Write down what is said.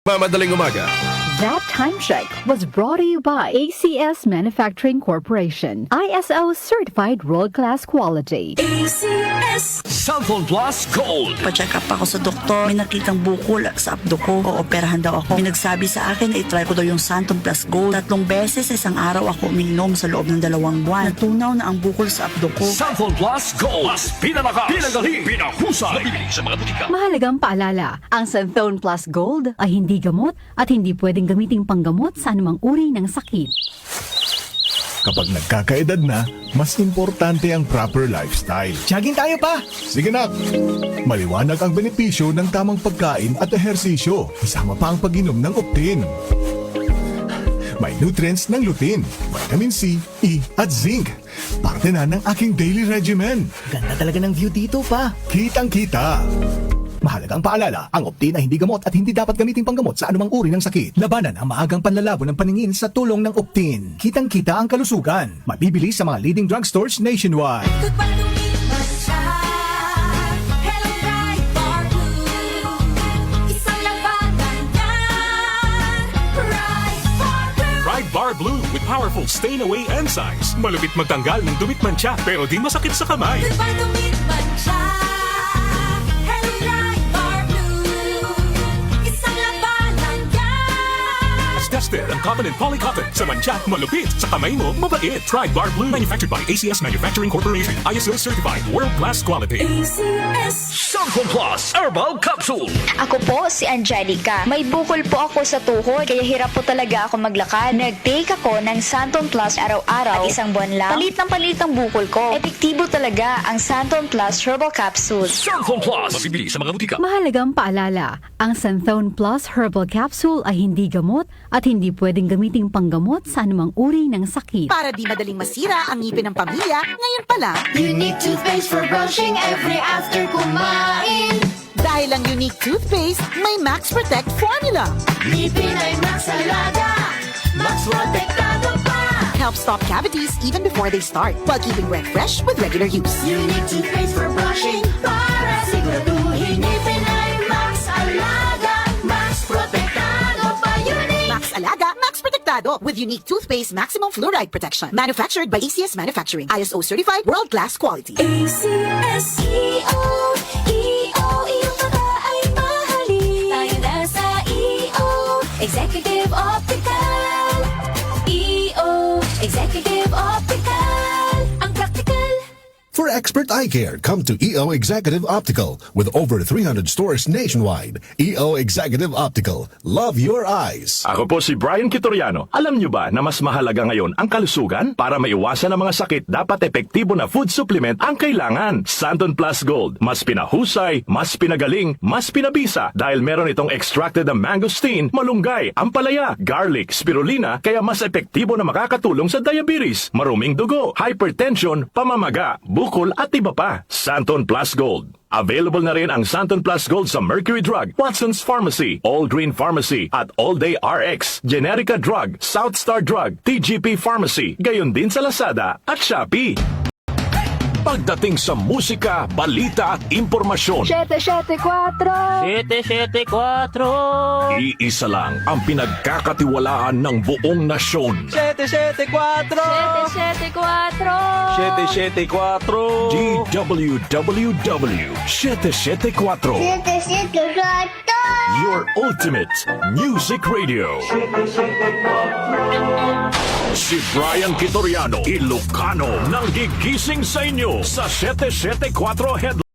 Madaling umaga. That time check was brought to you by ACS Manufacturing Corporation. ISO certified world-class quality. ACS Cellphone Plus Gold. Pa-check up ako sa doktor. May nakitang bukol sa abdo ko. Ooperahan daw ako. May nagsabi sa akin na itry ko daw yung Santon Plus Gold. 3 beses sa isang araw ako uminom sa loob ng 2 buwan. Natunaw na ang bukol sa abdo ko. Cellphone Plus Gold. Mas pinalakas, pinagaling, pinahusay. Mabibili sa mga butika. Mahalagang paalala, ang Santhone Plus Gold ay hindi gamot at hindi pwedeng gamiting panggamot sa anumang uri ng sakit. Kapag nagkakaedad na, mas importante ang proper lifestyle. Jogging tayo pa! Sige na! Maliwanag ang benepisyo ng tamang pagkain at ehersisyo, kasama pa ang pag-inom ng Optin. May nutrients ng lutein, vitamin C, E at zinc. Parte na ng aking daily regimen. Ganda talaga ng view dito pa. Kitang-kita! Mahalagang paalala, ang Optin ay hindi gamot at hindi dapat gamitin panggamot sa anumang uri ng sakit. Labanan ang maagang panlalabo ng paningin sa tulong ng Optin. Kitang-kita ang kalusugan. Mabibili sa mga leading drugstores nationwide. Ride Bar Blue with powerful stain-away enzymes. Malupit magtanggal ng dumit mancha pero di masakit sa kamay. Tested ang cotton and polycotton. Sa mancha, malupit. Sa kamay mo, mabait. Ride Bar Blue. Manufactured by ACS Manufacturing Corporation. ISO certified. World-class quality. ACS Cellphone Plus Herbal Capsule. Ako po si Angelica. May bukol po ako sa tuhod, kaya hirap po talaga ako maglakad. Nag-take ako ng Santon Plus araw-araw at 1 buwan lang. Palit ang bukol ko. Epektibo talaga ang Santon Plus Herbal Capsule. Cellphone Plus. Mabibili sa mga butika. Mahalagang paalala, ang Santhone Plus Herbal Capsule ay hindi gamot at hindi pwedeng gamiting panggamot sa anumang uri ng sakit. Para di madaling masira ang ngipin ng pamilya, ngayon pa lang, Unique toothpaste for brushing every after kumain. dahil ang unique toothpaste, may Max Protect formula. Ngipin ay Max Alaga, Max Protektado pa. Helps stop cavities even before they start, while keeping breath fresh with regular use. Unique toothpaste for brushing para siguraduhin ngipin ay Max Alaga, Max Protektado pa. Unique Max Alaga, Max Protectado with unique toothpaste maximum fluoride protection. Manufactured by ACS Manufacturing. ISO certified world-class quality. ACS iyong baba ay mahalin. Tayo na sa Executive Optical. Executive Optical. Ang practical. For expert eye care, come to EO Executive Optical with over 300 stores nationwide. EO Executive Optical. Love your eyes. Ako po si Brian Kitoriano. Alam nyo ba na mas mahalaga ngayon ang kalusugan? Para maiwasan ang mga sakit, dapat epektibo na food supplement ang kailangan. Santon Plus Gold. Mas pinahusay, mas pinagaling, mas pinabisa dahil meron itong extracted na mangosteen, malunggay, ampalaya, garlic, spirulina, kaya mas epektibo na makakatulong sa diabetes, maruming dugo, hypertension, pamamaga, bukol at iba pa. Santon Plus Gold. Available na rin ang Santon Plus Gold sa Mercury Drug, Watson's Pharmacy, All Green Pharmacy at All Day RX, Generica Drug, South Star Drug, TGP Pharmacy, gayon din sa Lazada at Shopee. Pagdating sa musika, balita at impormasyon, 774! iisa lang ang pinagkakatiwalaan ng buong nasyon. 774! DWWW 774. Your ultimate music radio. Si Brian Kitoriano, Ilocano, nang gigising sa inyo sa 774 Headline.